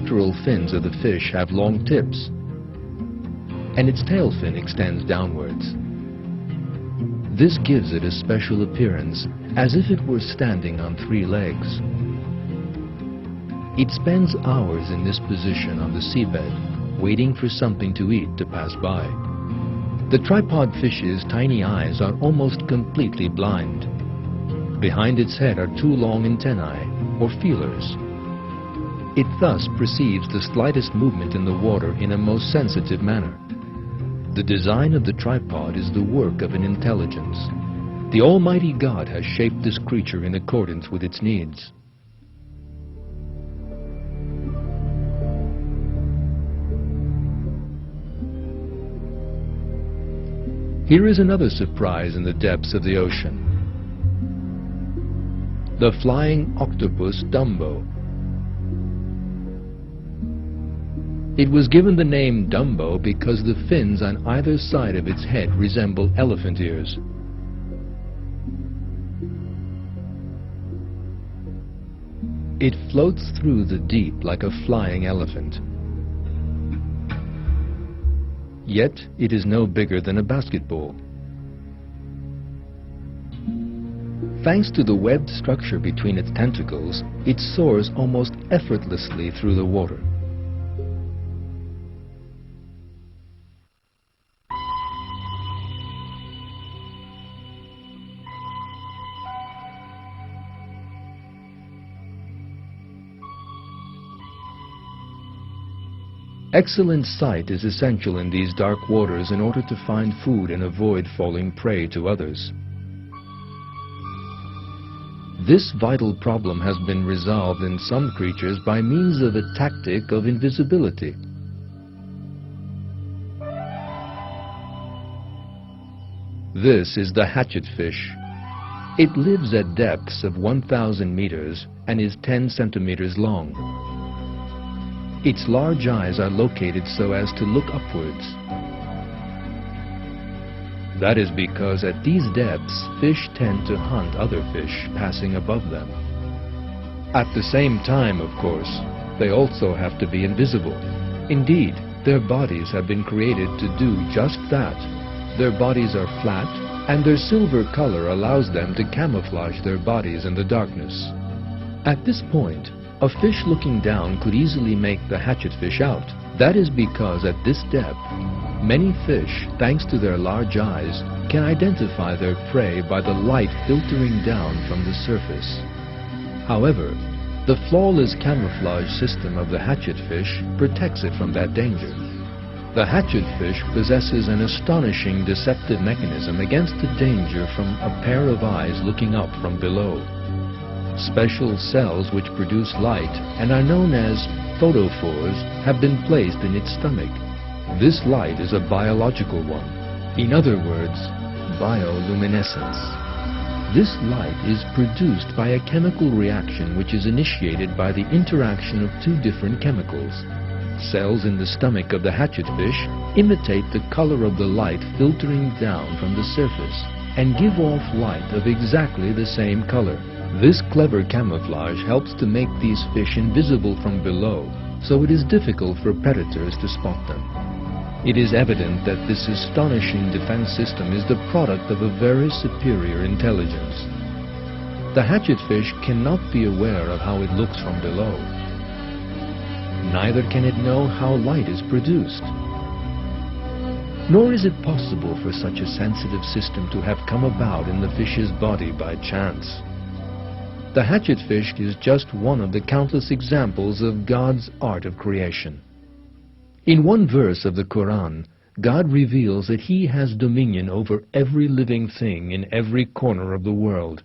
pectoral fins of the fish have long tips, and its tail fin extends downwards. This gives it a special appearance, as if it were standing on 3 legs. It spends hours in this position on the seabed, waiting for something to eat to pass by. The tripod fish's tiny eyes are almost completely blind. Behind its head are 2 long antennae, or feelers. It thus perceives the slightest movement in the water in a most sensitive manner. The design of the tripod is the work of an intelligence. The Almighty God has shaped this creature in accordance with its needs. Here is another surprise in the depths of the ocean. The flying octopus Dumbo. It was given the name Dumbo because the fins on either side of its head resemble elephant ears. It floats through the deep like a flying elephant. Yet it is no bigger than a basketball. Thanks to the webbed structure between its tentacles, it soars almost effortlessly through the water. Excellent sight is essential in these dark waters in order to find food and avoid falling prey to others. This vital problem has been resolved in some creatures by means of a tactic of invisibility. This is the hatchetfish. It lives at depths of 1,000 meters and is 10 centimeters long. Its large eyes are located so as to look upwards. That is because at these depths, fish tend to hunt other fish passing above them. At the same time, of course, they also have to be invisible. Indeed, their bodies have been created to do just that. Their bodies are flat, and their silver color allows them to camouflage their bodies in the darkness. At this point, a fish looking down could easily make the hatchetfish out. That is because at this depth, many fish, thanks to their large eyes, can identify their prey by the light filtering down from the surface. However, the flawless camouflage system of the hatchetfish protects it from that danger. The hatchetfish possesses an astonishing deceptive mechanism against the danger from a pair of eyes looking up from below. Special cells which produce light and are known as photophores have been placed in its stomach. This light is a biological one. In other words, bioluminescence. This light is produced by a chemical reaction which is initiated by the interaction of 2 different chemicals. Cells in the stomach of the hatchetfish imitate the color of the light filtering down from the surface and give off light of exactly the same color. This clever camouflage helps to make these fish invisible from below, so it is difficult for predators to spot them. It is evident that this astonishing defense system is the product of a very superior intelligence. The hatchetfish cannot be aware of how it looks from below. Neither can it know how light is produced. Nor is it possible for such a sensitive system to have come about in the fish's body by chance. The hatchetfish is just one of the countless examples of God's art of creation. In one verse of the Quran, God reveals that He has dominion over every living thing in every corner of the world.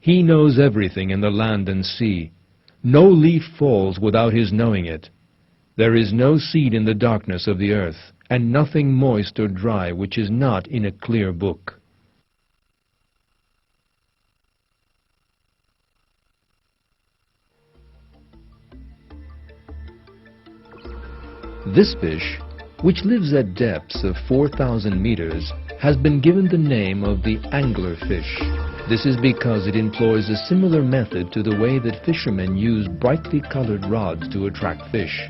He knows everything in the land and sea. No leaf falls without His knowing it. There is no seed in the darkness of the earth, and nothing moist or dry which is not in a clear book. This fish, which lives at depths of 4,000 meters, has been given the name of the anglerfish. This is because it employs a similar method to the way that fishermen use brightly colored rods to attract fish.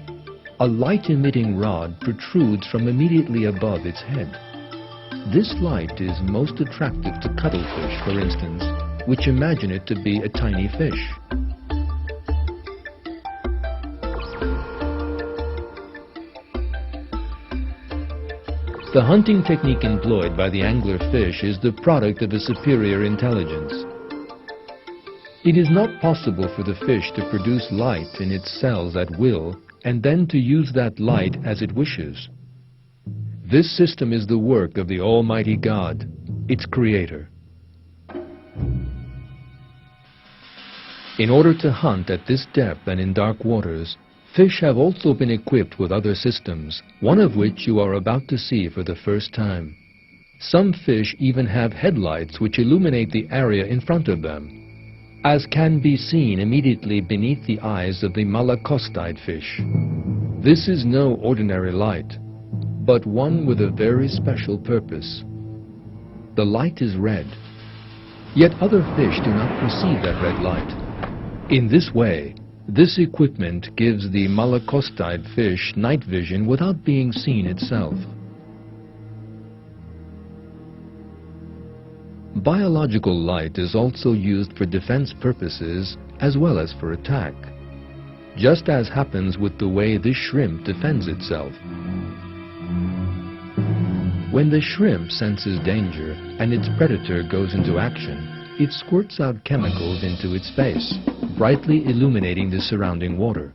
A light-emitting rod protrudes from immediately above its head. This light is most attractive to cuttlefish, for instance, which imagine it to be a tiny fish. The hunting technique employed by the anglerfish is the product of a superior intelligence. It is not possible for the fish to produce light in its cells at will and then to use that light as it wishes. This system is the work of the Almighty God, its creator. In order to hunt at this depth and in dark waters, fish have also been equipped with other systems, one of which you are about to see for the first time. Some fish even have headlights which illuminate the area in front of them, as can be seen immediately beneath the eyes of the malacostide fish. This is no ordinary light, but one with a very special purpose. The light is red, yet other fish do not perceive that red light. In this way, this equipment gives the malacostide fish night vision without being seen itself. Biological light is also used for defense purposes as well as for attack, just as happens with the way this shrimp defends itself. When the shrimp senses danger and its predator goes into action, it squirts out chemicals into its face, brightly illuminating the surrounding water.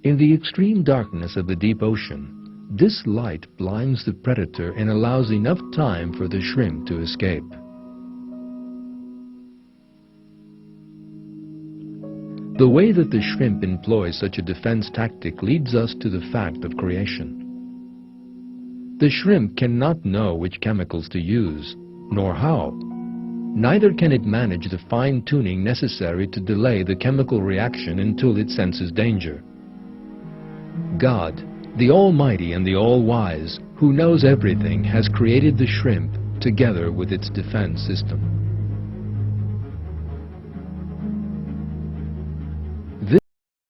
In the extreme darkness of the deep ocean, this light blinds the predator and allows enough time for the shrimp to escape. The way that the shrimp employs such a defense tactic leads us to the fact of creation. The shrimp cannot know which chemicals to use, nor how. Neither can it manage the fine-tuning necessary to delay the chemical reaction until it senses danger. God, the Almighty and the All-Wise, who knows everything, has created the shrimp together with its defense system.